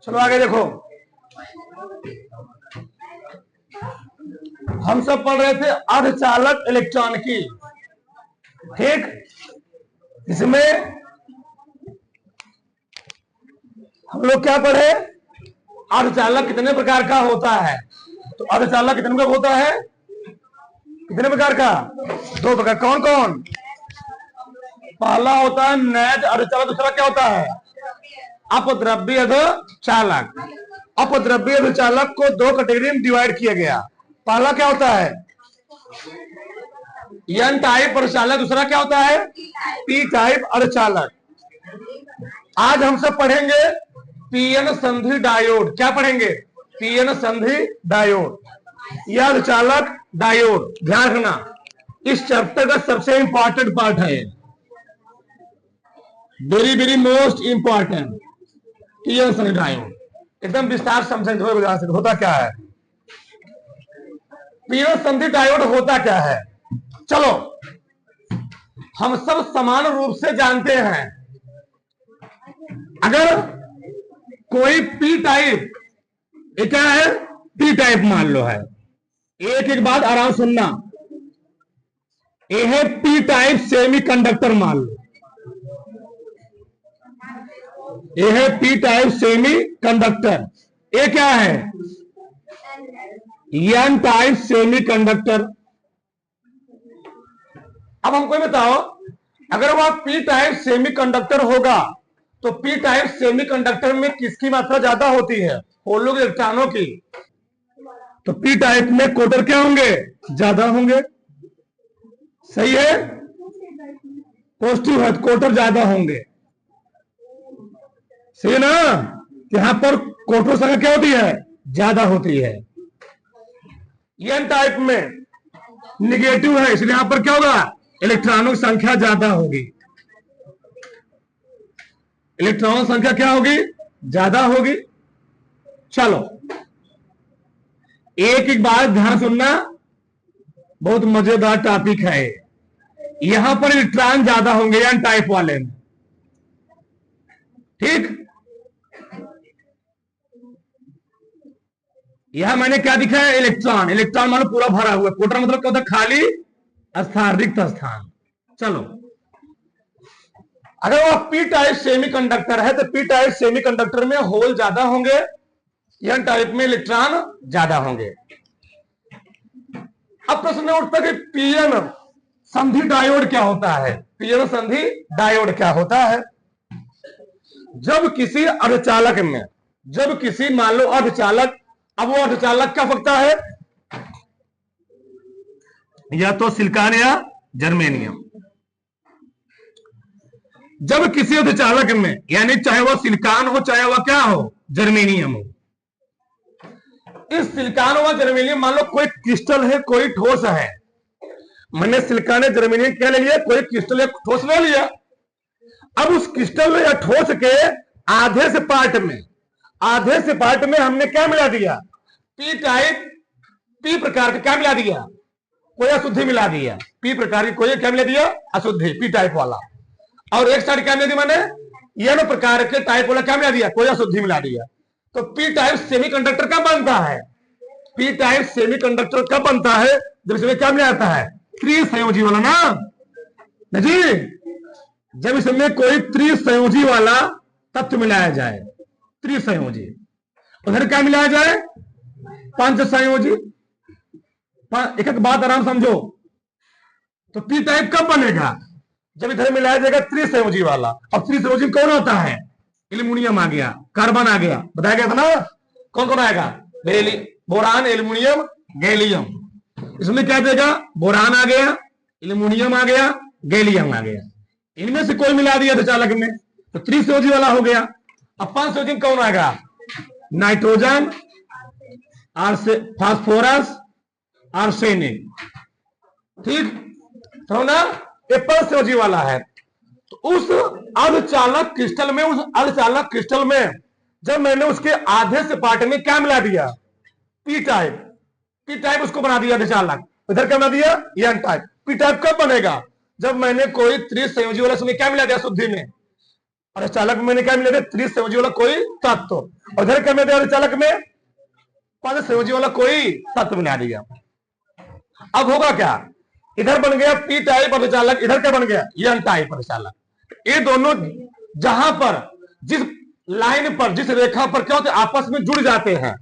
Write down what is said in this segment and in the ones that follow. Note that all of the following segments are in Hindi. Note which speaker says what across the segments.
Speaker 1: चलो आगे देखो, हम सब पढ़ रहे थे अर्धचालक इलेक्ट्रॉन की। ठीक, इसमें हम लोग क्या पढ़े, अर्धचालक कितने प्रकार का होता है। तो अर्धचालक कितने प्रकार होता है, कितने प्रकार का, दो प्रकार। कौन कौन, पहला होता है नैज अर्धचालक, दूसरा क्या होता है, अपद्रव्य अर्धचालक। अपद्रव्य अर्धचालक को दो कैटेगरी में डिवाइड किया गया। पहला क्या होता है एन टाइप अर्धचालक, दूसरा क्या होता है पी टाइप अर्धचालक। आज हम सब पढ़ेंगे पीएन संधि डायोड। क्या पढ़ेंगे, पीएन संधि डायोड, यह अर्धचालक डायोड। ध्यान रखना, इस चैप्टर का सबसे इंपॉर्टेंट पार्ट है, very very most important, PN संधि डायोड। एकदम विस्तार समझेंगे। होता क्या है पीएन संधि डायोड, होता क्या है। चलो, हम सब समान रूप से जानते हैं, अगर कोई पी टाइप, ये क्या है पी टाइप मान लो है, एक एक बात आराम सुनना, ये है पी टाइप सेमी कंडक्टर मान लो, ये है पी टाइप सेमी कंडक्टर। ये क्या है एन टाइप सेमी कंडक्टर। अब हमको बताओ, अगर वह पी टाइप सेमी कंडक्टर होगा तो पी टाइप सेमी कंडक्टर में किसकी मात्रा ज्यादा होती है, होलो के इलेक्ट्रॉनों की। तो पी टाइप में कोटर क्या होंगे, ज्यादा होंगे। सही है, पॉजिटिव है, कोटर ज्यादा होंगे। सही है ना, यहां पर कोटर संख्या क्या होती है, ज्यादा होती है। एन टाइप में निगेटिव है, इसलिए यहां पर क्या होगा, इलेक्ट्रॉनों की संख्या ज्यादा होगी। इलेक्ट्रॉन संख्या क्या होगी, ज्यादा होगी। चलो, एक एक बात ध्यान सुनना, बहुत मजेदार टॉपिक है। यहां पर इलेक्ट्रॉन ज्यादा होंगे एन टाइप वाले में। ठीक, यहां मैंने क्या दिखा है, इलेक्ट्रॉन। इलेक्ट्रॉन मानो पूरा भरा हुआ, कोटर मतलब क्या होता है, खाली स्थान, रिक्त स्थान। चलो, अगर वो पी टाइप सेमी कंडक्टर है तो पी टाइप सेमी कंडक्टर में होल ज्यादा होंगे, एन टाइप में इलेक्ट्रॉन ज्यादा होंगे। अब प्रश्न उठता है कि पीएन संधि डायोड क्या होता है। पीएन संधि डायोड क्या होता है, जब किसी अर्धचालक में, जब किसी मान लो अर्धचालक, अब वो अर्धचालक क्या सकता है, या तो सिलिकॉन या जर्मेनियम। जब किसी अर्धचालक में, यानी चाहे वह सिलिकॉन हो चाहे वह क्या हो, जर्मेनियम हो, इस सिलिकॉन व जर्मेनियम मान लो कोई क्रिस्टल है, कोई ठोस है। मैंने सिलिकॉन या जर्मेनियम क्या ले लिया, कोई क्रिस्टल या ठोस ले लिया। अब उस क्रिस्टल या ठोस के आधे से पार्ट में, आधे से पार्ट में हमने क्या मिला दिया, पी टाइप, पी प्रकार का क्या मिला दिया, कोई अशुद्धि मिला दिया। पी प्रकार की कोई क्या मिला दिया, अशुद्धि, पी टाइप वाला। और एक साइड क्या मिला दिया, मैंने एन प्रकार के टाइप वाला क्या मिला दिया, कोई अशुद्धि मिला दिया। तो पी टाइप सेमीकंडक्टर कब बनता है, पी टाइप सेमीकंडक्टर कब बनता है, जब इसमें क्या मिला जाता है, त्रिसंयोजी वाला ना जी, जब इसमें कोई त्रिसंयोजी वाला तत्व मिलाया जाए, त्रिसंयोजी। उधर क्या मिलाया जाए, पंच संयोजी। एक एक बात आराम समझो, तो पी टाइप कब बनेगा, जब इधर मिलाया जाएगा त्रिसंयोजी वाला। अब त्रिसंयोजी कौन होता है, एल्युमिनियम आ गया, कार्बन आ गया, बताया गया था ना। कौन कौन आएगा, बोरान, एल्युमिनियम, गैलियम। इसमें क्या देगा, बोरान आ गया, एल्युमिनियम आ गया, गैलियम आ गया। इनमें से कोई मिला दिया अर्धचालक में तो त्रिसंयोजी वाला हो गया। अब पांच संयोजी कौन आएगा, नाइट्रोजन, फास्फोरस, आर्सेनिक। ठीक, तो ना ये पांच संयोजी वाला है। तो उस अर्धचालक क्रिस्टल में, उस अर्धचालक क्रिस्टल में जब मैंने उसके आधे से पार्ट में क्या मिला दिया, पी टाइप, पी टाइप उसको बना दिया अर्धचालक। इधर क्या बना दिया, एन टाइप। पी टाइप कब बनेगा, जब मैंने कोई त्रिसंयोजी वाला उसमें क्या मिला दिया, शुद्धि में और चालक में क्या मिले थे? त्रिसंयोजी वाला कोई तत्व। और इधर क्या मिले थे चालक में? पंचसंयोजी वाला कोई तत्व बना दिया। अब होगा क्या? इधर बन गया पी टाइप अर्धचालक, इधर क्या बन गया? एन टाइप अर्धचालक। ये दोनों जहां पर जिस लाइन पर, जिस रेखा पर क्या होते आपस में जुड़ जाते हैं,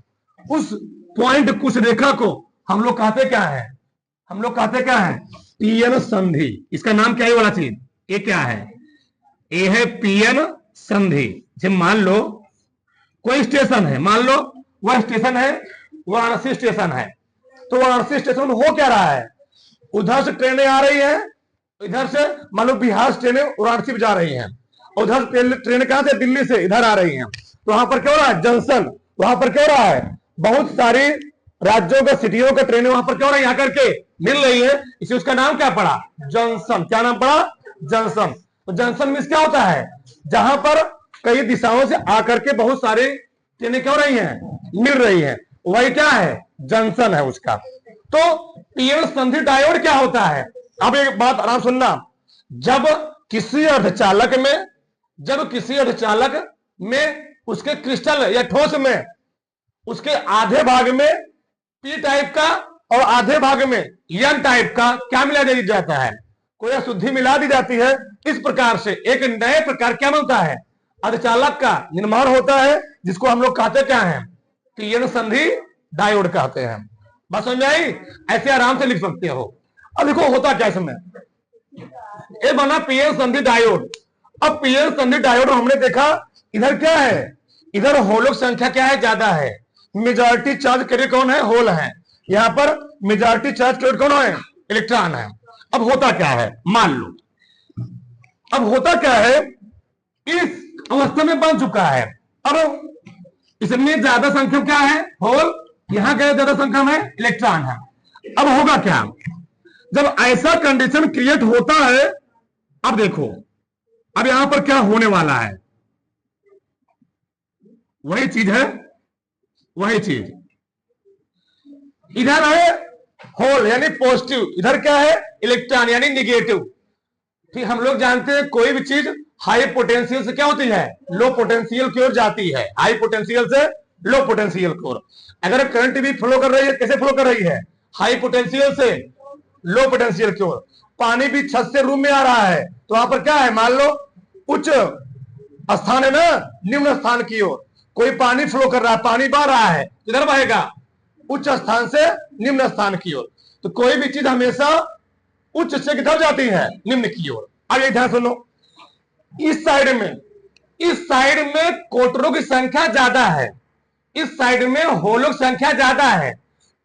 Speaker 1: उस पॉइंट, कुछ रेखा को हम लोग कहते क्या है? हम लोग कहते क्या है? पीएन संधि। इसका नाम क्या है वाला चीज? ये क्या है? ये है पीएन संधि। जब मान लो कोई स्टेशन है, मान लो वह स्टेशन है वाराणसी स्टेशन है, तो वाराणसी स्टेशन में हो क्या रहा है? उधर से ट्रेनें आ रही हैं, इधर से मान लो बिहार से ट्रेनें वाराणसी में जा रही हैं, उधर ट्रेन कहां से? दिल्ली से इधर आ रही हैं। तो वहां पर क्या हो रहा है? जंक्शन। वहां पर क्या हो रहा है? बहुत सारी राज्यों का, सिटियों का ट्रेनें वहां पर क्या हो रहा है? यहाँ करके मिल रही है, इसे उसका नाम क्या पड़ा? जंक्शन। क्या नाम पड़ा? जंक्शन। तो जंक्शन मींस क्या होता है? जहां पर कई दिशाओं से आकर के बहुत सारी ट्रेनें क्या हो रही हैं? मिल रही है, वही क्या है? जंक्शन है उसका। तो पीएन संधि डायोड क्या होता है? अब एक बात आराम सुनना, जब किसी अर्धचालक में उसके क्रिस्टल या ठोस में उसके आधे भाग में पी टाइप का और आधे भाग में एन टाइप का क्या मिला दिया जाता है? कोई अशुद्धि मिला दी जाती है। इस प्रकार से एक नए प्रकार क्या बनता है? अर्धचालक का निर्माण होता है, जिसको हम लोग कहते क्या है? पीएन संधि डायोड कहते हैं। बस समझ में आई? ऐसे आराम से लिख सकते हो। अब देखो होता क्या इसमें, ये बना पीएन संधि डायोड। अब पीएन संधि डायोड हमने देखा, इधर क्या है? इधर होलों की संख्या क्या है? ज्यादा है। मेजॉरिटी चार्ज कैरियर कौन है? होल है। यहां पर मेजॉरिटी चार्ज कैरियर कौन है? इलेक्ट्रॉन है। अब होता क्या है? मान लो, अब होता क्या है? इस अवस्था में बन चुका है। अब इसमें ज्यादा संख्या क्या है? होल। यहां क्या ज्यादा संख्या में? इलेक्ट्रॉन है। अब होगा क्या? जब ऐसा कंडीशन क्रिएट होता है, अब देखो, अब यहां पर क्या होने वाला है? वही चीज है, वही चीज। इधर है होल यानी पॉजिटिव, इधर क्या है? इलेक्ट्रॉन यानी निगेटिव। फिर हम लोग जानते हैं कोई भी चीज हाई पोटेंशियल से क्या होती है? लो पोटेंशियल की ओर जाती है। हाई पोटेंशियल से लो पोटेंशियल की ओर। अगर करंट भी फ्लो कर रही है, कैसे फ्लो कर रही है? हाई पोटेंशियल से लो पोटेंशियल की ओर। पानी भी छत से रूम में आ रहा है, तो वहां पर क्या है? मान लो उच्च स्थान है ना, निम्न स्थान की ओर कोई पानी फ्लो कर रहा है, पानी बह रहा है, किधर बहेगा? उच्च स्थान से निम्न स्थान की ओर। तो कोई भी चीज हमेशा उच्च से किधर जाती है? निम्न की ओर। अब ये ध्यान सुनो, इस साइड में कोटरों की संख्या ज्यादा है, इस साइड में होलों की संख्या ज्यादा है,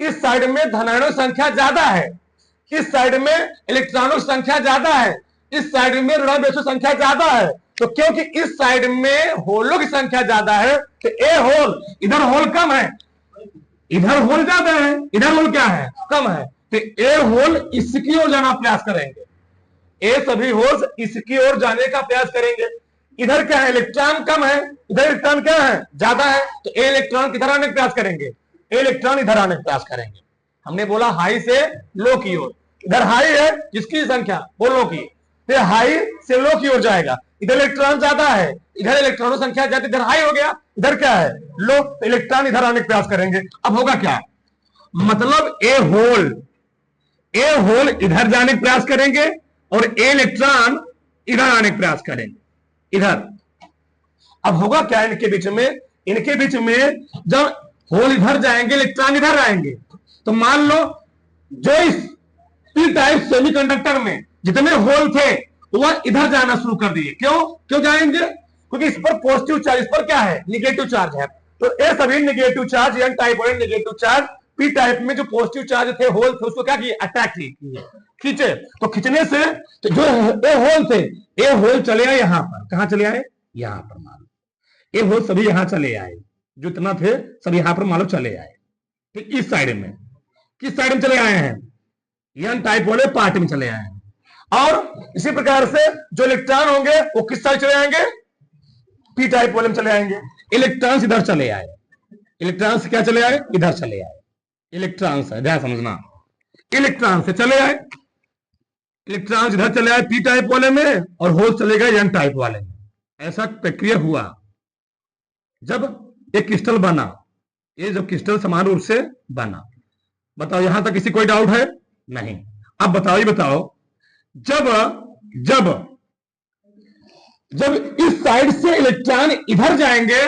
Speaker 1: इस साइड में धनायनों की संख्या ज्यादा है, इस साइड में इलेक्ट्रॉनों की संख्या ज्यादा है, इस साइड में ऋणावेशों की संख्या ज्यादा है। तो क्योंकि इस साइड में होलों की संख्या ज्यादा है, तो ए होल, इधर होल कम है, इधर होल ज्यादा है, इधर होल क्या है? कम है। तो ए होल इसकी ओर जाना प्रयास करेंगे, ए सभी होल्स इसकी ओर जाने का प्रयास करेंगे। इधर क्या है? इलेक्ट्रॉन कम है, इधर इलेक्ट्रॉन क्या है? ज्यादा है। तो ए इलेक्ट्रॉन किधर आने का प्रयास करेंगे? ए इलेक्ट्रॉन इधर आने का प्रयास करेंगे। हमने बोला हाई से लो की ओर, इधर हाई है जिसकी संख्या वो लो की, फिर हाई से लो की ओर जाएगा। इधर इलेक्ट्रॉन ज्यादा है, इधर इलेक्ट्रॉनों संख्या ज्यादा, इधर हाई हो गया, इधर क्या है? लो। तो इलेक्ट्रॉन इधर आने का प्रयास करेंगे। अब होगा क्या? मतलब ए होल इधर जाने का प्रयास करेंगे और ए इलेक्ट्रॉन इधर आने का प्रयास करेंगे, इधर। अब होगा क्या इनके बीच में? इनके बीच में जब होल इधर जाएंगे, इलेक्ट्रॉन इधर आएंगे, तो मान लो जो इस पी टाइप सेमीकंडक्टर में जितने होल थे वह इधर जाना शुरू कर दिए। क्यों जाएंगे? क्योंकि इस पर पॉजिटिव चार्ज, इस पर क्या है? निगेटिव चार्ज है। तो ये सभी निगेटिव चार्ज, एन टाइप और निगेटिव चार्ज पी टाइप में जो पॉजिटिव चार्ज थे, होल थे, उसको क्या किए? अटैक किए, खींचे। तो खींचने से तो जो ए होल थे, ए होल चले आए यहां पर। कहां चले आए? यहां पर। मान लो ए होल सभी यहां चले आए, जो इतना थे सब यहां पर मान लो चले आए। फिर इस साइड में, किस साइड में चले आए हैं? एन टाइप वाले पार्ट में चले आए हैं। और इसी प्रकार से जो इलेक्ट्रॉन होंगे वो किस साइड चले आएंगे? पी टाइप वाले में चले आएंगे। इलेक्ट्रॉन्स इधर चले आए, इलेक्ट्रॉन्स क्या चले आए? इधर चले आए। इलेक्ट्रॉन्स है, ध्यान समझना, इलेक्ट्रॉन से चले आए, इलेक्ट्रॉन्स इधर चले आए पी टाइप वाले में, और होल चले गए एन टाइप वाले में। ऐसा प्रक्रिया हुआ जब एक क्रिस्टल बना, ये जब क्रिस्टल समान रूप से बना। बताओ यहां तक किसी कोई डाउट है? नहीं। अब बताओ, ये बताओ, जब जब जब इस साइड से इलेक्ट्रॉन इधर जाएंगे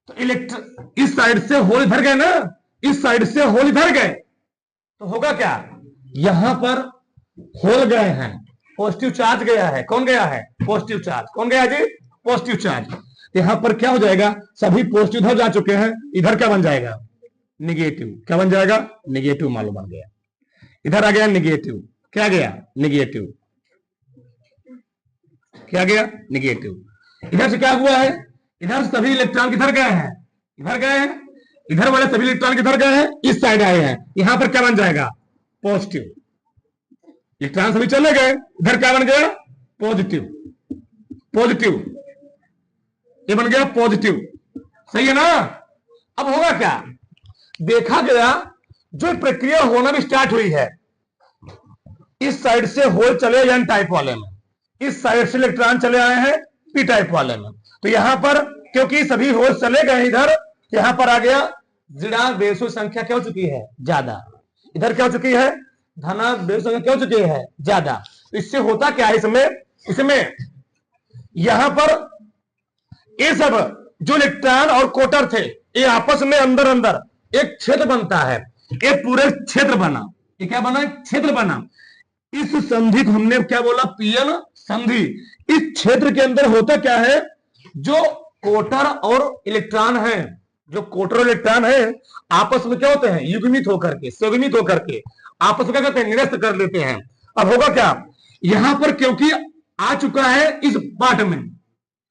Speaker 1: तो इस साइड से होल इधर गए ना, इस साइड से होल इधर गए तो होगा क्या? यहां पर होल गए हैं, पॉजिटिव चार्ज गया है। कौन गया है? Positive charge. कौन गया जी? Positive charge. यहां पर क्या हो जाएगा? सभी पॉजिटिव इधर जा चुके हैं, इधर क्या बन जाएगा? निगेटिव। क्या बन जाएगा? निगेटिव मालूम बन गया। इधर आ गया निगेटिव, क्या गया? निगेटिव। क्या गया? निगेटिव। इधर से क्या हुआ है? इधर सभी इलेक्ट्रॉन किधर गए हैं? इधर गए हैं। इधर वाले सभी इलेक्ट्रॉन किधर गए हैं? इस साइड आए हैं। यहां पर क्या बन जाएगा? पॉजिटिव। इलेक्ट्रॉन सभी चले गए, इधर क्या बन गया? पॉजिटिव। पॉजिटिव, ये बन गया पॉजिटिव। सही है ना? अब होगा क्या? देखा गया जो प्रक्रिया होना भी स्टार्ट हुई है, इस साइड से होल चले एन टाइप वाले में, इस साइड से इलेक्ट्रॉन चले आए हैं पी टाइप वाले में। तो यहां पर क्योंकि सभी होल चले गए इधर, यहां पर आ गया ऋणात्मक बेसुर संख्या क्या हो चुकी है? ज्यादा। इधर क्या हो चुकी है? धनात्मक बेसुर संख्या क्या हो चुकी है? ज्यादा। तो इससे होता क्या है? इसमें यहां पर ये सब जो इलेक्ट्रॉन और कोटर थे, ये आपस में अंदर अंदर एक क्षेत्र बनता है। ये पूरे क्षेत्र बना। ये क्या बना? क्षेत्र बना। इस संधि को हमने क्या बोला? पीएन संधि। इस क्षेत्र के अंदर होता क्या है? जो कोटर और इलेक्ट्रॉन है, जो कोटर और इलेक्ट्रॉन है, आपस में क्या होते हैं? युग्मित होकर के, स्वगमित होकर के आपस में क्या करते हैं? निरस्त कर लेते हैं। अब होगा क्या? यहां पर क्योंकि आ चुका है इस पार्ट में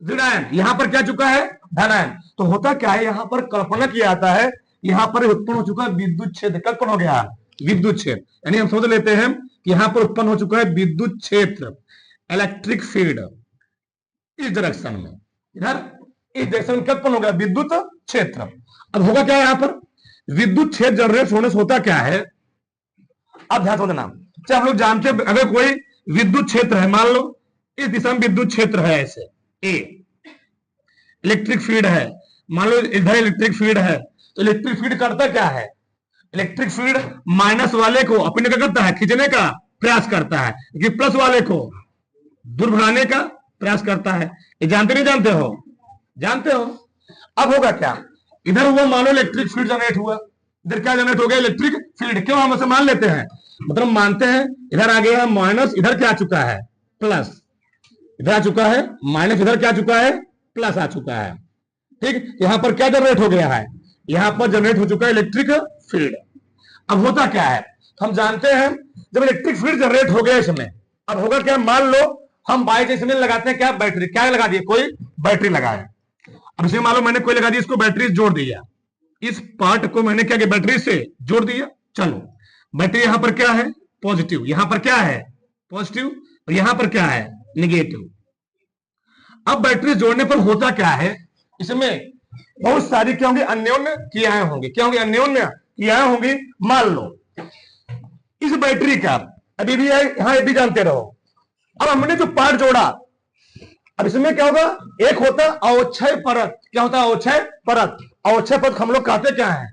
Speaker 1: ऋणायन, यहां पर क्या चुका है? धनायन। तो होता क्या है? यहां पर कल्पना किया जाता है, यहां पर उत्पन्न हो चुका है विद्युत क्षेत्र। कल्पना हो गया विद्युत क्षेत्र, यानी हम समझ लेते हैं कि यहां पर उत्पन्न हो चुका है विद्युत क्षेत्र, इलेक्ट्रिक फील्ड। इस डायरेक्शन में, इधर इस डायरेक्शन में कल्पना हो गया विद्युत क्षेत्र। अब होगा क्या? यहां पर विद्युत क्षेत्र जनरेट होने से होता क्या है? अब ध्यान समझना। चाहे हम लोग जानते हैं, अगर कोई विद्युत क्षेत्र है, मान लो इस दिशा में विद्युत क्षेत्र है, ऐसे ए इलेक्ट्रिक फील्ड है, मान लो इधर इलेक्ट्रिक फील्ड है, तो इलेक्ट्रिक फील्ड करता क्या है? इलेक्ट्रिक फील्ड माइनस वाले को अपने क्या करता है? खींचने का प्रयास करता है, कि प्लस वाले को दूर भगाने का प्रयास करता है। ये जानते नहीं जानते हो? जानते हो। अब होगा क्या? इधर हुआ, मानो इलेक्ट्रिक फील्ड जनरेट हुआ, इधर क्या जनरेट हो गया? Electric field. क्यों हम ऐसे मान लेते हैं? मतलब मानते हैं इधर आ गया माइनस, इधर क्या आ चुका है? प्लस। इधर आ चुका है माइनस, इधर क्या आ चुका है? प्लस आ चुका है। ठीक, यहां पर क्या जनरेट हो गया है? यहां पर जनरेट हो चुका है इलेक्ट्रिक फील्ड। अब होता क्या है? हम जानते हैं जब इलेक्ट्रिक फील्ड जनरेट हो गया इसमें, अब होगा क्या? मान लो हम बाइक इसमें लगाते हैं क्या? बैटरी। क्या लगा दिए? कोई बैटरी लगाया। अब इसमें मान लो मैंने कोई लगा दी, इसको बैटरी जोड़ दिया, इस पार्ट को मैंने क्या किया? बैटरी से जोड़ दिया। चलो, बैटरी यहां पर क्या है? पॉजिटिव। यहां पर क्या है? पॉजिटिव। और यहां पर क्या है? निगेटिव। अब बैटरी जोड़ने पर होता क्या है? इसमें बहुत सारी क्या होंगी? अन्योन्य क्रियाएं होंगी। क्या होंगी? अन्योन्य क्रियाएं होंगी। मान लो इस बैटरी का अभी भी है, यहां ये भी जानते रहो। अब हमने जो पार्ट जोड़ा, अब इसमें क्या होगा? एक होता है अवक्षय परत। क्या होता है? अवक्षय परत। अवक्षय परत हम लोग कहते क्या है?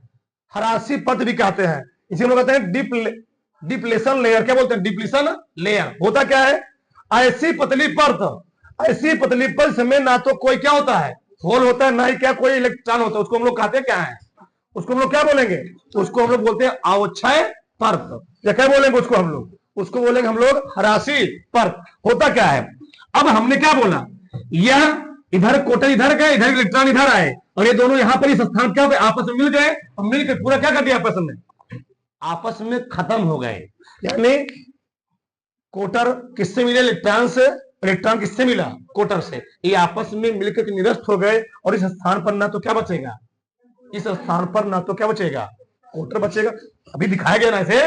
Speaker 1: हरासी परत भी कहते हैं। इसी लोग कहते हैं डिप्लेशन लेयर। क्या बोलते हैं? Depletion layer. होता क्या है? ऐसी पतली परत, ऐसी पतली परत, इसमें ना तो कोई क्या होता है? होल होता है, ना ही क्या कोई इलेक्ट्रॉन होता है। उसको हम लोग कहते क्या है? उसको हम लोग क्या बोलेंगे? उसको हम लोग बोलते हैं अवक्षय परत। या क्या बोलेंगे उसको हम लोग? उसको बोलेंगे हम लोग हरासी परत। होता क्या है? अब हमने क्या बोला? यह इधर कोटर इधर गए, इधर इलेक्ट्रॉन इधर आए, और ये दोनों यहां पर इस स्थान क्या हो गए? आपस में मिल गए, और मिलकर पूरा क्या कर दिया? आपस में, आपस में खत्म हो गए। यानी कोटर किससे मिले? इलेक्ट्रॉन से। इलेक्ट्रॉन किससे मिला? कोटर से। ये आपस में मिलकर निरस्त हो गए, और इस स्थान पर ना तो क्या बचेगा? इस स्थान पर ना तो क्या बचेगा? कोटर बचेगा। अभी दिखाया गया ना ऐसे।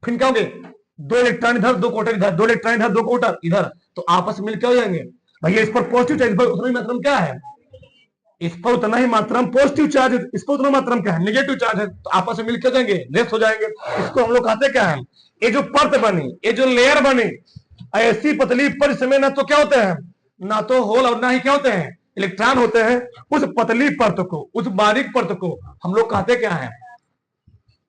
Speaker 1: फिर क्या होंगे? दो इलेक्ट्रॉन इधर, दो कोटर इधर, दो इलेक्ट्रॉन इधर, दो कोटर इधर, तो आपस में मिलकर हो जाएंगे। भैया इस पर पॉजिटिव चार्ज, इस पर उतना ही मात्रा में क्या है? इस पर उतना ही मात्रा में पॉजिटिव चार्ज है, इस पर उतना मात्रा में क्या है? निगेटिव चार्ज है। तो आपस में मिलकर जाएंगे, रेस्ट हो जाएंगे। इसको हम लोग कहते क्या है? ये जो परत बनी, ये जो लेयर बनी, ऐसी पतली पर इसमें ना तो क्या होते हैं? ना तो होल और ना ही क्या होते हैं इलेक्ट्रॉन होते हैं। उस पतली परत को, उस बारीक परत को हम लोग कहते क्या है,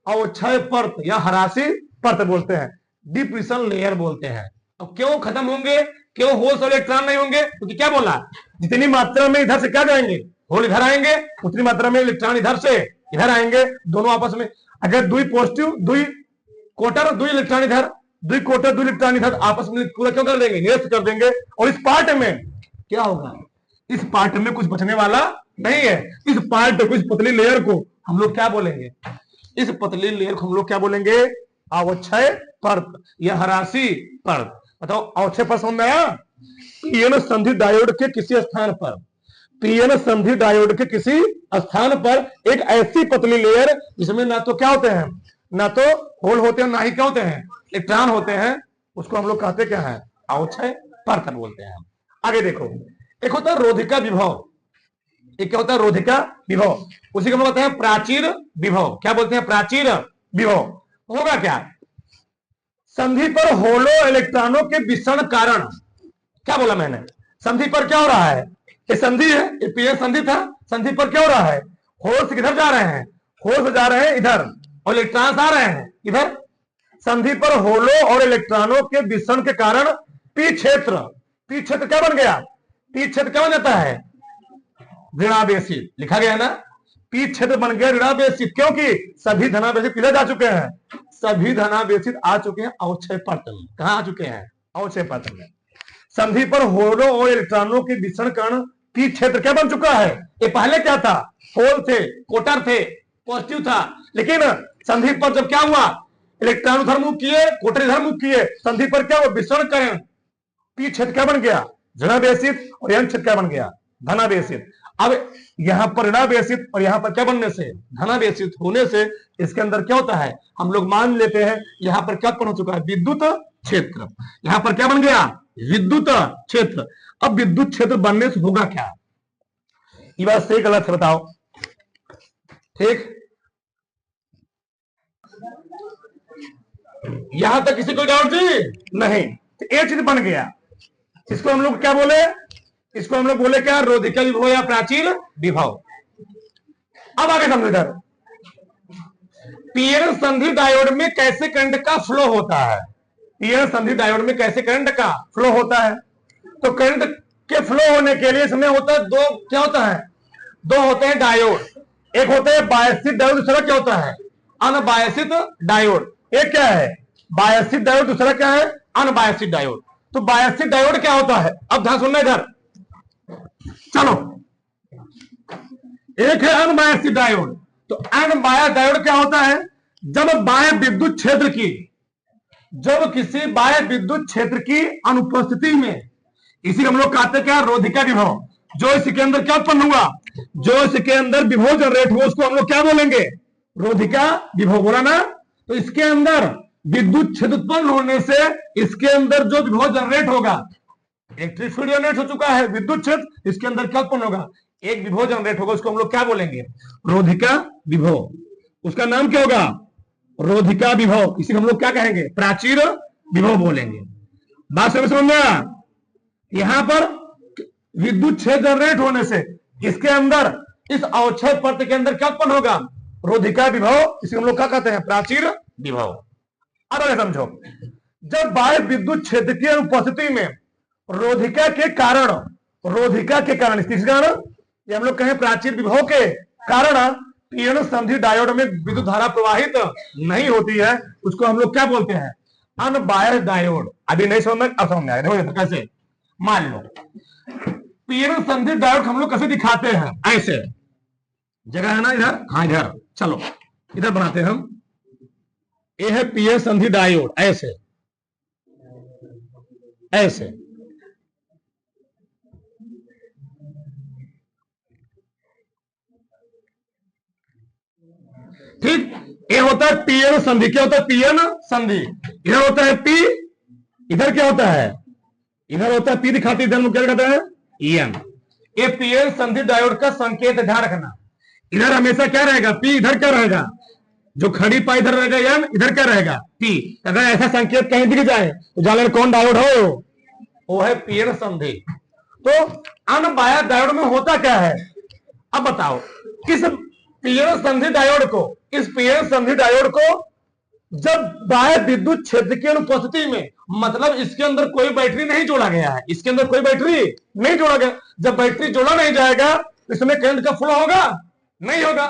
Speaker 1: अवक्षय परत या हरासी परत बोलते हैं, डिप्रेशन लेयर बोलते हैं। अब क्यों खत्म होंगे, क्यों होल्स और इलेक्ट्रॉन नहीं होंगे, क्योंकि क्या बोला, जितनी मात्रा में इधर से क्या जाएंगे, होल इधर आएंगे, उतनी मात्रा में इलेक्ट्रॉन इधर से इधर आएंगे, दोनों आपस में। अगर दुई पॉजिटिव, दुई क्वार्टर, दुई इलेक्ट्रॉन इधर, दुई क्वार्टर, दुई इलेक्ट्रॉन इधर, आपस में पूरा क्यों कर देंगे, निरस्त कर देंगे। और इस पार्ट में क्या होगा, इस पार्ट में कुछ बचने वाला नहीं है। इस पार्ट को, इस पतली लेयर को हम लोग क्या बोलेंगे, इस पतली लेयर को हम लोग क्या बोलेंगे, अवक्षय परत या हरासी परत। बताओ अवक्षय परत समझ में आया। पीएन संधि डायोड के किसी स्थान पर, पीएन संधि डायोड के किसी स्थान पर एक ऐसी पतली लेयर जिसमें ना तो क्या होते हैं, ना तो होल होते हैं, ना ही क्या होते हैं इलेक्ट्रॉन होते हैं, उसको हम लोग कहते क्या है, अवक्षय परत बोलते हैं। आगे देखो, एक होता है रोधिका विभव, एक क्या होता है रोधिका विभव, उसी को हम बोलते हैं प्राचीर विभव। क्या बोलते हैं, प्राचीर विभव। होगा क्या, संधि पर होलो इलेक्ट्रॉनों के विषण कारण, क्या बोला मैंने, संधि पर क्या हो रहा है, ये संधि है, ये पीएन संधि था, संधि पर क्या हो रहा है, होल से किधर जा रहे हैं, होल से जा रहे हैं इधर, और इलेक्ट्रॉन आ रहे हैं इधर। संधि पर होलो और इलेक्ट्रॉनों के विषण के कारण पी क्षेत्र, पी क्षेत्र क्या बन गया, पी क्षेत्र क्या बन जाता है, ऋणावेशित, लिखा गया है ना, पी क्षेत्र बन गया ऋणावेशित, क्योंकि सभी धनावेशित किधर जा चुके हैं, सभी धनावेशित आ चुके हैं अवक्षय परत में। कहां आ चुके हैं, अवक्षय परत में। संधि पर होलो और इलेक्ट्रॉनों के विषण कारण पी क्षेत्र क्या बन चुका है, ये पहले क्या था, होल थे, कोटर थे, पॉजिटिव था, लेकिन संधि पर जब क्या हुआ, इलेक्ट्रॉन उधर मुख किए, कोटर इधर मुख किए, संधि पर क्या हुआ, विषण कारण पी क्षेत्र क्या बन गया, ऋणावेशित, और यह क्षेत्र क्या बन गया, धनावेशित। अब यहां पर ऋणावेशित और यहां पर क्या बनने से, धनावेशित होने से इसके अंदर क्या होता है, हम लोग मान लेते हैं यहां पर क्या उत्पन्न हो चुका है, विद्युत क्षेत्र। यहां पर क्या बन गया, विद्युत क्षेत्र। अब विद्युत क्षेत्र बनने से होगा क्या, ये बात सही गलत है बताओ, ठीक। यहां तक किसी को डाउट नहीं, तो एक चीज बन गया, इसको हम लोग क्या बोले, इसको हम लोग बोले क्या, रोधिका विभव या प्राचीर विभव। अब आगे समझो इधर, पीएन संधि डायोड में कैसे करंट का फ्लो होता है, पीएन संधि डायोड में कैसे करंट का फ्लो होता है। तो करंट के फ्लो होने के लिए इसमें होता है दो, क्या होता है, दो होते हैं डायोड, एक होता है बायसित डायोड, दूसरा क्या होता है, अनबायसित डायोड। एक क्या है बायसित डायोड, दूसरा क्या है अनबायसित डायोड। तो बायसित डायोड क्या होता है, अब ध्यान सुनना इधर, चलो, एक है अनबायसित डायोड। तो अनबायस्ड डायोड क्या होता है, जब बाह्य विद्युत क्षेत्र की, जब किसी बाह्य विद्युत क्षेत्र की अनुपस्थिति में, इसी हम लोग कहते क्या, रोधिका विभव। जो इसके अंदर क्या उत्पन्न हुआ, जो इसके अंदर विभव जनरेट हुआ उसको हम लोग क्या बोलेंगे, रोधिका विभव, बोला ना। तो इसके अंदर विद्युत क्षेत्र उत्पन्न होने से इसके अंदर जो विभव जनरेट होगा, इलेक्ट्रिक फील्ड जनरेट हो चुका है, विद्युत क्षेत्र, इसके अंदर क्या उत्पन्न होगा, एक विभव जनरेट होगा, उसको हम लोग क्या बोलेंगे, रोधिका विभव। उसका नाम क्या होगा, रोधिका विभव। इसी हम लोग क्या कहेंगे, प्राचीर विभव बोलेंगे। बात समझ में आया। यहां पर विद्युत क्षेत्र जनरेट होने से इसके अंदर, इस अवक्षय परत के अंदर क्या उत्पन्न होगा, रोधिका विभव, इसे हम लोग क्या कहते हैं, प्राचीर विभव। अब अगर समझो, जब बाह्य विद्युत क्षेत्र की अनुपस्थिति में रोधिका के कारण, रोधिका के कारण, किस कारण, ये हम लोग कहें प्राचीर विभव के कारण पीएन संधि डायोड में विद्युत धारा प्रवाहित नहीं होती है, उसको हम लोग क्या बोलते हैं, अनबायस्ड डायोड। अभी नहीं समझ में, अब समझ में आया, कैसे, मान लो पीएन संधि डायोड हम लोग कैसे दिखाते हैं, ऐसे जगह है ना इधर, हाँ इधर, चलो इधर बनाते हैं हम, ये है पीएन संधि डायोड, ऐसे ऐसे, ठीक। ये होता है पीएन संधि, क्या होता है, पीएन संधि। इधर होता है पी, इधर क्या होता है, इधर होता है पी दिखाते, इधर क्या कहते हैं, एन। ये पीएन संधि डायोड का संकेत ध्यान रखना, इधर हमेशा क्या रहेगा, पी, इधर क्या रहेगा, जो खड़ी पाई इधर रहेगा एन, इधर क्या रहेगा, पी। अगर ऐसा संकेत कहीं दिख जाए तो जान लेना कौन डायोड हो, वो है पीएन संधि। तो अनबायस डायोड में होता क्या है, अब बताओ। इस पीएन संधि डायोड को, इस पीएन संधि डायोड को जब बाह्य विद्युत क्षेत्र की अनुपस्थिति में, मतलब इसके अंदर कोई बैटरी नहीं जोड़ा गया है, इसके अंदर कोई बैटरी नहीं जोड़ा गया, जब बैटरी जोड़ा नहीं जाएगा तो इसमें करंट का फ्लो होगा, नहीं होगा,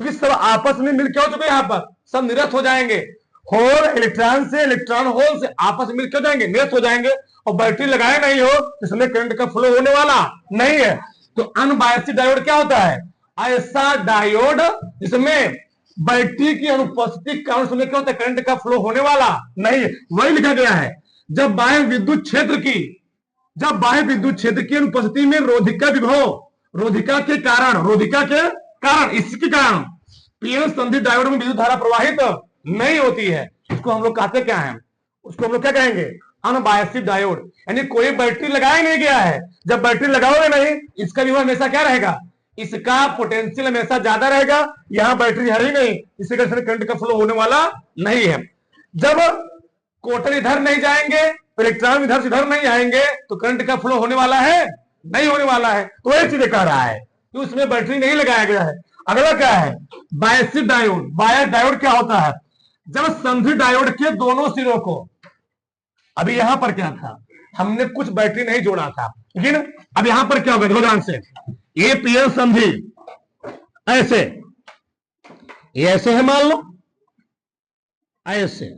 Speaker 1: क्योंकि सब आपस में मिलकर हो चुके, यहां पर सब निरस्त हो जाएंगे। होल इलेक्ट्रॉन से, इलेक्ट्रॉन होल से आपस में मिलकर जाएंगे, निरस्त हो जाएंगे, और बैटरी लगाए नहीं हो तो इसमें करंट का फ्लो होने वाला नहीं है। तो अनबायस्ड डायोड क्या होता है, ऐसा डायोड जिसमें बैटरी की अनुपस्थिति के कारण उसमें क्या होता है, करंट का फ्लो होने वाला नहीं है। वही लिखा गया है, जब बाह्य विद्युत क्षेत्र की, जब बाह्य विद्युत क्षेत्र की अनुपस्थिति में रोधिका विभव, रोधिका के कारण, रोधिका के कारण, इसके कारण पीएन संधि डायोड में विद्युत धारा प्रवाहित नहीं होती है। इसको हम लोग कहते क्या है, उसको हम लोग क्या कहेंगे, अनबायस्ड डायोड। यानी कोई बैटरी लगाया नहीं गया है, जब बैटरी लगाओगे नहीं, इसका विभव हमेशा क्या रहेगा, इसका पोटेंशियल हमेशा ज्यादा रहेगा, यहां बैटरी है ही नहीं, इसी कारण करंट का फ्लो होने वाला नहीं है। जब कोटर इधर नहीं जाएंगे, इलेक्ट्रॉन इधर से इधर नहीं आएंगे, तो करंट का फ्लो होने वाला है, नहीं होने वाला है। तो वही चीजें कह रहा है कि उसमें बैटरी नहीं लगाया गया है। अगला क्या है, बायस्ड डायोड। बायस्ड डायोड क्या होता है, जब संधि डायोड के दोनों सिरों को, अभी यहां पर क्या था, हमने कुछ बैटरी नहीं जोड़ा था, लेकिन अब यहां पर क्या होगा, ध्यान से, ये पीएन संधि ऐसे, ये ऐसे है मान लो, ऐसे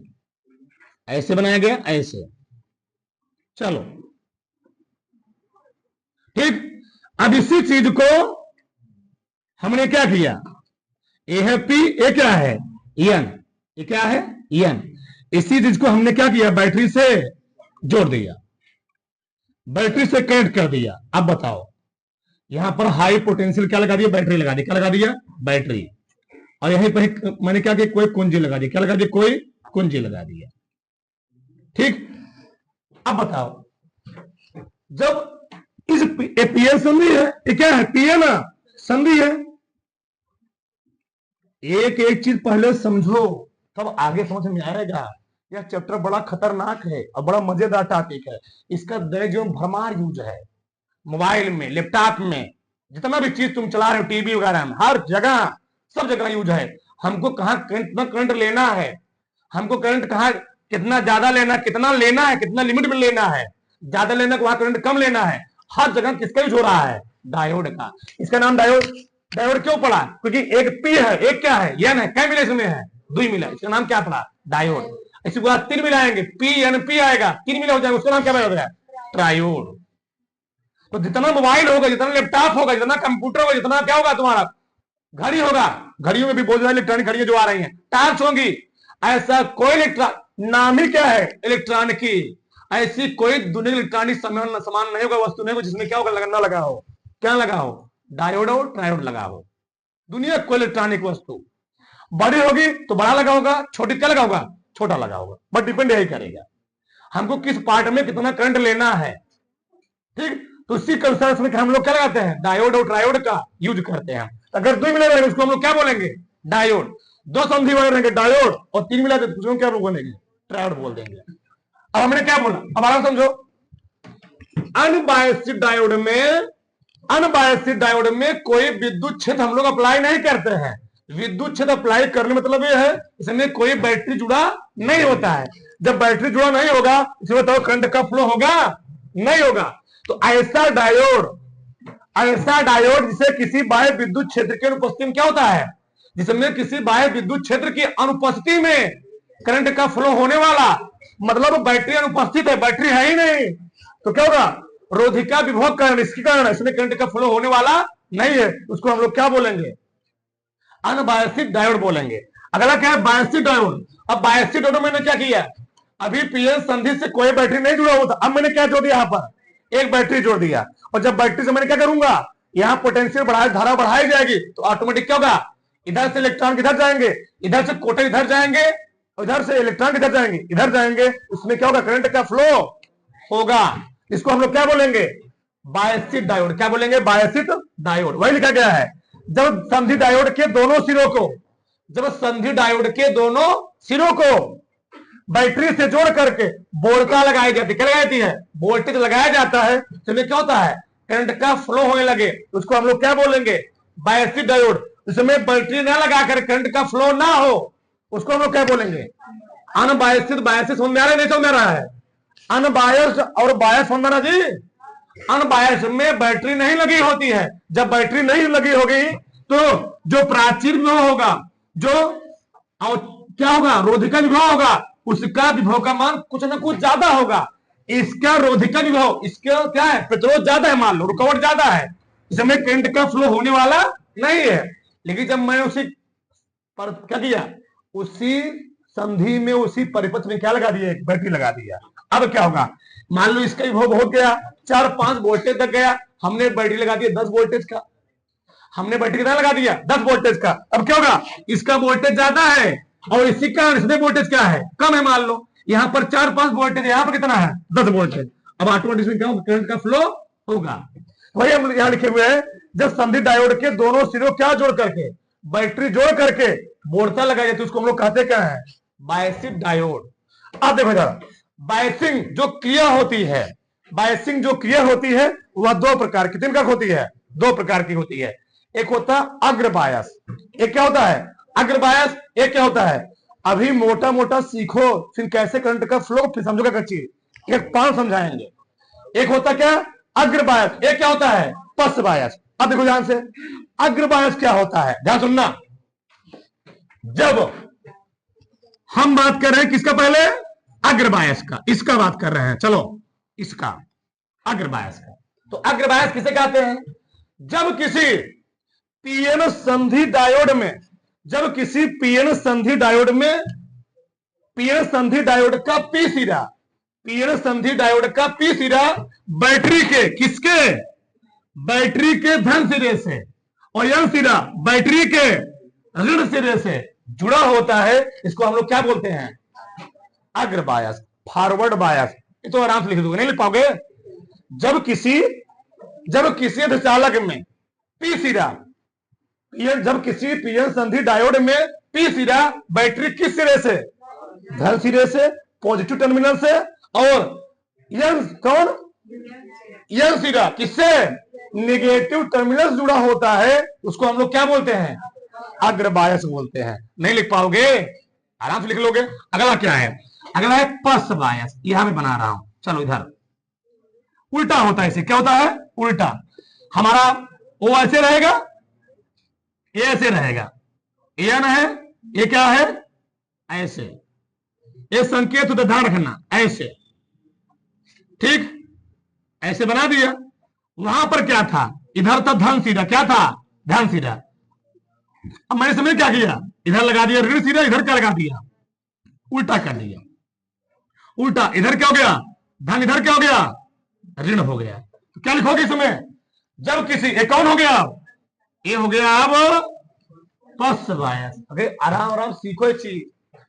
Speaker 1: ऐसे बनाया गया, ऐसे, चलो ठीक। अब इसी चीज को हमने क्या किया, ए है पी, ए क्या है एन, ये क्या है एन, इसी चीज को हमने क्या किया, बैटरी से जोड़ दिया, बैटरी से कनेक्ट कर दिया। अब बताओ, यहां पर हाई पोटेंशियल क्या लगा दिया, बैटरी लगा दी, क्या लगा दिया, बैटरी, और यहीं पर मैंने क्या किया, कोई कुंजी लगा दी, क्या लगा दी, कोई कुंजी लगा दिया, ठीक। अब बताओ, जब इस पीएन संधि है, ये क्या है, पीएन संधि है, एक एक चीज पहले समझो तब आगे समझ में आएगा। यह चैप्टर बड़ा खतरनाक है और बड़ा मजेदार टॉपिक है। इसका दैनिक भरमार यूज है, मोबाइल में, लैपटॉप में, जितना भी चीज तुम चला रहे हो, टीवी वगैरह में, हर जगह, सब जगह यूज है। हमको कहाँ करंट लेना है, हमको करंट कहाँ कितना ज्यादा लेना, कितना लेना है, कितना लिमिट में लेना है, ज्यादा लेना वहां करंट कम लेना है, हर जगह किसका यूज हो रहा है, डायोड का। इसका नाम डायोड, डायोड क्यों पड़ा, क्योंकि एक पी है, एक क्या है, एन है, क्या मिला इसमें है, 2 मिला, इसका नाम क्या पड़ा, डायोड। इसी को 3 मिलाएंगे, पी एन पी आएगा, 3 मिला हो जाएगा, उसका नाम क्या बनेगा, ट्रायोड। तो जितना मोबाइल होगा, जितना लैपटॉप होगा, जितना कंप्यूटर होगा, जितना क्या होगा तुम्हारा, घड़ी होगा, घड़ियों में भी बहुत ज्यादा इलेक्ट्रॉनिक घड़ियां जो आ रही हैं, टार्च होंगी, ऐसा कोई इलेक्ट्रॉन, नाम ही क्या है, इलेक्ट्रॉनिक की, ऐसी कोई दुनिया इलेक्ट्रॉनिक सामान नहीं होगा, वस्तु नहीं होगा जिसमें क्या होगा, लगना लगा हो, क्या लगा हो, डायोड और ट्रायोड लगा हो। दुनिया कोई इलेक्ट्रॉनिक वस्तु बड़ी होगी तो बड़ा लगा होगा, छोटी क्या लगा होगा, छोटा लगा होगा, बट डिपेंड यही करेगा हमको किस पार्ट में कितना करंट लेना है, ठीक। तो उसी कंसेप्ट में हम लोग क्या लगाते हैं, डायोड और ट्रायोड का यूज करते हैं। अगर 2 मिला रहेंगे उसको हम लोग क्या बोलेंगे, डायोड। 2 संधि वाले रहेंगे डायोड, और 3 मिला तो उसको क्या बोलेंगे, ट्रायोड बोल देंगे। अब हमने क्या बोला, अब आराम समझो, अनबायस्ड डायोड में, अनबायस्ड डायोड में कोई विद्युत क्षेत्र हम लोग अप्लाई नहीं करते हैं। विद्युत क्षेत्र अप्लाई करने मतलब यह है, इसमें कोई बैटरी जुड़ा नहीं होता है। जब बैटरी जुड़ा नहीं होगा, इसमें बताओ करंट का फ्लो होगा, नहीं होगा। तो ऐसा डायोड, ऐसा डायोड जिसे किसी बाह्य विद्युत क्षेत्र की अनुपस्थिति में क्या होता है, जिसमें किसी बाह्य विद्युत क्षेत्र की अनुपस्थिति में करंट का फ्लो होने वाला, मतलब बैटरी अनुपस्थित है, बैटरी है ही नहीं, तो क्या होगा, रोधिका विभव कारण, इसके कारण इसमें करंट का फ्लो होने वाला नहीं है, उसको हम लोग क्या बोलेंगे, अनबायस्ड डायोड बोलेंगे। अगला क्या है, बायस्ड डायोड। अब बायस्ड डायोड मैंने क्या किया, अभी पीएन संधि से कोई बैटरी नहीं जुड़ा हुआ था, अब मैंने क्या जोड़ दिया, यहाँ पर एक बैटरी जोड़ दिया, और जब बैटरी से मैंने क्या करूंगा, यहाँ पोटेंशियल बढ़ाई, धारा बढ़ाई जाएगी, तो ऑटोमेटिक क्या होगा, इधर से इलेक्ट्रॉन किधर जाएंगे, इधर से कोटर इधर जाएंगे, इधर से इलेक्ट्रॉन किधर जाएंगे, इधर जाएंगे, उसमें क्या होगा, करंट का फ्लो होगा। इसको हम लोग क्या बोलेंगे, बायस्ड डायोड। क्या बोलेंगे, बायस्ड डायोड। वही लिखा गया है, जब संधि डायोड के दोनों सिरों को, जब संधि डायोड के दोनों सिरों को बैटरी से जोड़ करके बोर्डता लगाई जाती है। क्या लगाई जाती है? वोल्टेज लगाया जाता है। तो क्या होता है? करंट का फ्लो होने लगे, उसको हम लोग क्या बोलेंगे? Biases diode. उसमें बैटरी ना लगाकर करंट का फ्लो ना हो, उसको हम लोग क्या बोलेंगे? अनबायसिस। बायसिस समझ में आ रहा है? नहीं समझ में आ रहा है? अनबायस्ड और बायस समझ रहा जी? अनबायस में बैटरी नहीं लगी होती है। जब बैटरी नहीं लगी होगी तो जो प्राचीर विभव होगा, जो क्या होगा? रोधिका विभव होगा, उसका विभव का मान कुछ ना कुछ ज्यादा होगा। इसका रोधिका विभव, इसका क्या है? प्रतिरोध ज्यादा है, मान लो रुकावट ज्यादा है, इसमें करंट का फ्लो होने वाला नहीं है। लेकिन जब मैं उसी पर क्या किया, उसी संधि में, उसी परिपथ में क्या लगा दिया? एक बैटरी लगा दिया। अब क्या होगा? मान लो इसका विभव हो गया 4-5 वोल्टेज तक गया, हमने बैटरी लगा दिया 10 वोल्टेज का। हमने बैटरी कितना लगा दिया? 10 वोल्टेज का। अब क्या होगा? इसका वोल्टेज ज्यादा है और इसी का इसमें वोल्टेज क्या है? कम है। मान लो यहां पर 4-5 वोल्टेज, यहां पर कितना है? 10 वोल्टेज। अब ऑटोमेटिक क्या होगा? करंट का फ्लो होगा। वही हम यहां लिखे हुए हैं, जब संधि डायोड के दोनों सिरों क्या जोड़ करके, बैटरी जोड़ करके बोर्डता लगाई जाती है, उसको हम लोग कहते क्या है? Biases diode. अब देखो जरा, बायसिंग जो क्रिया होती है, बायसिंग जो क्रिया होती है वह दो प्रकार की, 3 प्रकार होती है, 2 प्रकार की होती है। एक होता है अग्र बायस, एक क्या होता है? अग्र बायस। एक क्या होता है? अभी मोटा मोटा सीखो, फिर कैसे करंट का फ्लो, फिर समझोगे क्या चीज, एक पांच समझाएंगे। एक होता क्या? अग्र बायस। एक क्या होता है? पश्च बायस। अब देखो ध्यान से, अग्र बायस क्या होता है, ध्यान सुनना। जब हम बात कर रहे हैं किसका? पहले अग्र बायस का, इसका बात कर रहे हैं, चलो इसका अग्र बायस का। तो अग्र बायस किसे कहते हैं? जब किसी पीएन संधि डायोड में, जब किसी पीएन संधि डायोड में, पीएन संधि डायोड का पी सिरा, पीएन संधि डायोड का पी सिरा बैटरी के, किसके? बैटरी के धन सिरे से, और एन सिरा बैटरी के ऋण सिरे से जुड़ा होता है, इसको हम लोग क्या बोलते हैं? अग्र बायस, फॉरवर्ड बायस। ये तो आराम से लिख दोगे, नहीं लिख पाओगे? जब किसी अर्धचालक में पी सिरा, जब किसी पीएन संधि डायोड में पी सिरा बैटरी किस सिरे से? धन सिरे से, पॉजिटिव टर्मिनल से, और एन कौन? एन सिरा किससे? नेगेटिव टर्मिनल जुड़ा होता है, उसको हम लोग क्या बोलते हैं? अग्र बायस बोलते हैं। नहीं लिख पाओगे? आराम से लिख लोगे। अगला क्या है? अगला है पश्च बायस। यहां मैं बना रहा हूं, चलो इधर उल्टा होता है। इसे क्या होता है? उल्टा। हमारा ओ ऐसे रहेगा, ये ऐसे रहेगा, एन है, ये क्या है? ऐसे। ये संकेत तो ध्यान रखना, ऐसे, ठीक? ऐसे बना दिया। वहां पर क्या था? इधर था धन सीधा, क्या था? धन सीधा। अब मैंने समझ क्या किया? इधर लगा दिया ऋण सीधा, इधर क्या लगा दिया? उल्टा कर दिया। उल्टा, इधर क्या हो गया? धन, इधर क्या हो गया? ऋण हो गया। तो क्या लिखोगे इसमें? जब किसी, ये कौन हो गया? ये हो गया अब पश्च बायस। अरे आराम आराम सीखो एक चीज।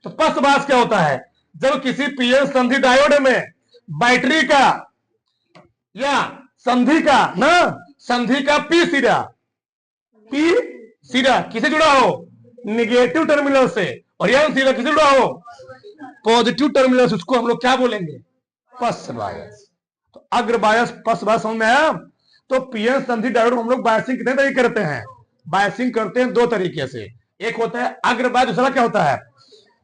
Speaker 1: तो पश्च बायस क्या होता है? जब किसी पीएन संधि डायोड में बैटरी का या संधि का ना, संधि का पी सिरा, पी सिरा किसे जुड़ा हो? निगेटिव टर्मिनल से, और यह सिरा किसे जुड़ा हो? पॉजिटिव टर्मिनल से। उसको हम लोग क्या बोलेंगे? पश्च बायस। तो अग्र बायस, पश्च बायस समझ में आया? तो पीएन संधि डायोड हम लोग बायसिंग कितने तरीके करते हैं? बायसिंग करते हैं 2 तरीके से। एक होता है अग्र बायस, दूसरा क्या होता है?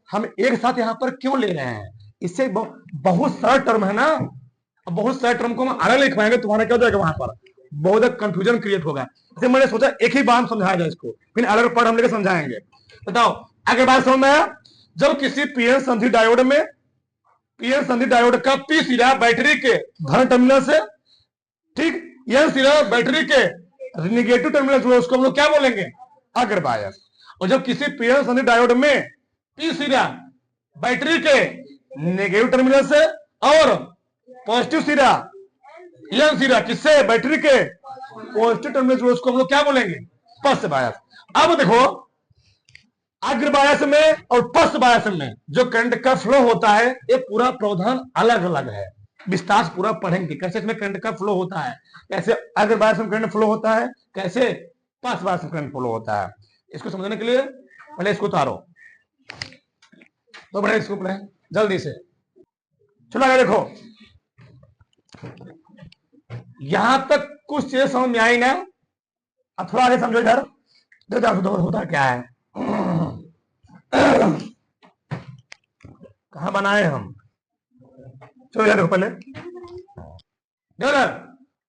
Speaker 1: हम एक साथ यहां पर क्यों ले रहे हैं? इससे बहुत सारा टर्म है ना, बहुत सारे टर्म को हम अलग लिखवाएंगे, तुम्हारा क्या हो जाएगा? वहां पर बहुत कंफ्यूजन क्रिएट होगा। इसलिए मैंने सोचा एक ही बार समझाया जाए इसको, फिर अलग पार्ट हम लेकर समझाएंगे। बताओ अगर बात समझ में आया? जब किसी पीएन संधि डायोड में, पीएन संधि डायोड का पी सिरा बैटरी के धन टर्मिनल से, ठीक, यह सिरा बैटरी के निगेटिव टर्मिनल जुड़ा, उसको हम लोग क्या बोलेंगे? अग्र बायस। और जब किसी पीएन संधि डायोड में पी सिरा बैटरी के नेगेटिव टर्मिनल से और पॉजिटिव सिरा, एन सिरा किससे? बैटरी के पॉजिटिव टर्मिनल जुड़ा, उसको हम लोग क्या बोलेंगे? पश्च बायस। अब देखो अग्र बायस में और पश्च बायस में जो करंट का फ्लो होता है, ये पूरा प्रावधान अलग अलग है। विस्तार से पूरा पढ़ेंगे कैसे इसमें करंट का फ्लो होता है, कैसे अग्र बायस में करंट फ्लो होता है, कैसे पश्च बायस में करंट फ्लो होता है। इसको समझने के लिए पहले इसको उतारो, तो बड़े इसको पढ़े जल्दी से। चलो आगे देखो, यहां तक कुछ चीजें समझ में आई ना। अब थोड़ा आगे समझो इधर, देखो होता क्या है। कहां बनाए हम, चलो यार देखो पहले,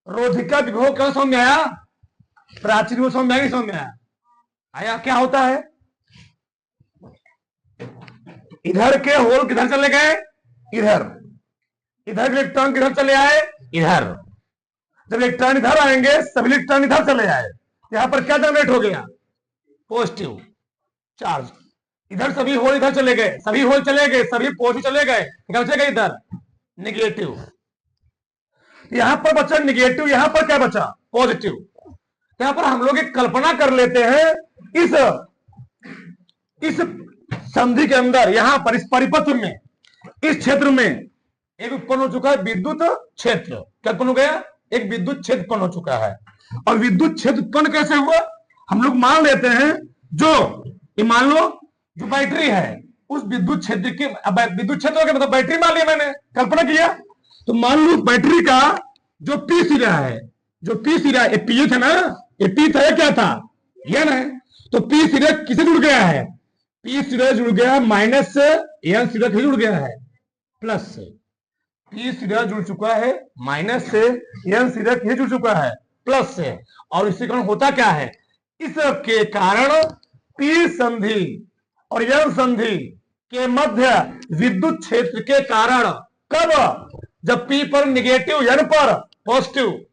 Speaker 1: रोधिका विभव क्या समझ में आया, प्राचीन वो समझ में आया, समझ में आया, आया क्या होता है। इधर के होल किधर चले गए, इधर, इधर के इलेक्ट्रॉन किधर चले आए, इधर। जब इलेक्ट्रॉन इधर आएंगे सभी इलेक्ट्रॉन इधर चले आए, यहां पर क्या जनरेट हो गया, पॉजिटिव चार्ज। इधर सभी होल इधर चले गए, सभी होल चले गए, सभी पॉजिटिव चले गए, क्या बचेगा इधर, निगेटिव। यहां पर बचा निगेटिव, यहां पर क्या बचा, पॉजिटिव। यहां पर हम लोग एक कल्पना कर लेते हैं, इस संधि के अंदर, यहां पर इस परिपथ में, इस क्षेत्र में एक उत्पन्न हो चुका है विद्युत क्षेत्र। क्या उत्पन्न हो गया, एक विद्युत क्षेत्र उत्पन्न हो चुका है। और विद्युत क्षेत्र उत्पन्न कैसे हुआ, हम लोग मान लेते हैं, जो ये मान लो जो बैटरी है, उस विद्युत क्षेत्र की, विद्युत क्षेत्र मतलब बैटरी मान लिया मैंने, कल्पना किया, तो मान लो बैटरी का जो पी सिरा है, जो पी सिरा, ये पी था ना, ये पी था, क्या था, ये ना, तो पी सिरा किसे जुड़ गया है, पी सिरा जुड़ गया माइनस से, एन सिरा जुड़ गया है प्लस से। पी सिरा जुड़ चुका है माइनस से, एन सिरा जुड़ चुका है प्लस से। और इसी कारण होता क्या है, इसके कारण पी संधि और एन संधि के मध्य विद्युत क्षेत्र के कारण, कब, जब पी पर निगेटिव, एन पर पॉजिटिव,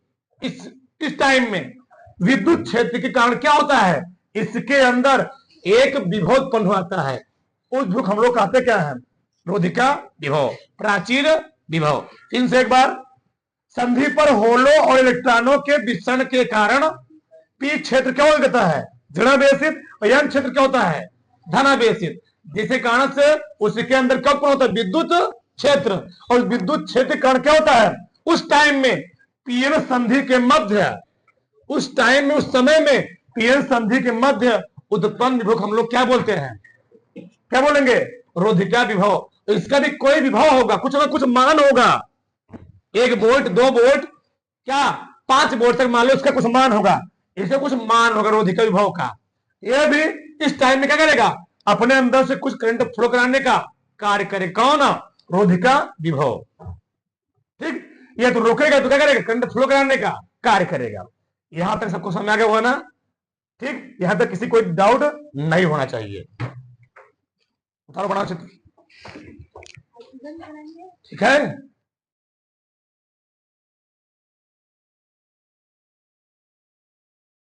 Speaker 1: इस टाइम में विद्युत क्षेत्र के कारण क्या होता है, इसके अंदर एक विभव उत्पन्न होता है। उस विभव हम लोग कहते क्या है, रोधिका विभव, प्राचीर विभव। इनसे एक बार, संधि पर होलों और इलेक्ट्रॉनों के विसरण के कारण पी क्षेत्र क्या होता है, ऋणावेशित, और एन क्षेत्र क्या होता है, धनावेशित। जिसके कारण से उसके अंदर कब होता है, विद्युत क्षेत्र। और विद्युत क्षेत्र कारण क्या होता है, उस टाइम में पीएन संधि के मध्य, उस टाइम में, उस समय में पीएन संधि के मध्य उत्पन्न विभव हम लोग क्या बोलते हैं, क्या बोलेंगे, रोधिका विभव। तो इसका भी कोई विभव होगा, कुछ ना कुछ मान होगा, 1 वोल्ट 2 वोल्ट, क्या 5 वोल्ट तक मान लो उसका कुछ मान होगा, इसका कुछ मान होगा रोधिका विभव का। यह भी इस टाइम में क्या करेगा, अपने अंदर से कुछ करंट फ्लो कराने का कार्य करे, कौन, रोधिका विभव। ठीक, ये तो रोकेगा तो क्या करेगा, करंट फ्लो कराने का कार्य करेगा। यहां तक सबको समझ आ गया होगा ना। ठीक, यहां तक किसी कोई डाउट नहीं होना चाहिए। उतारो, बनाओ चित्र, ठीक है।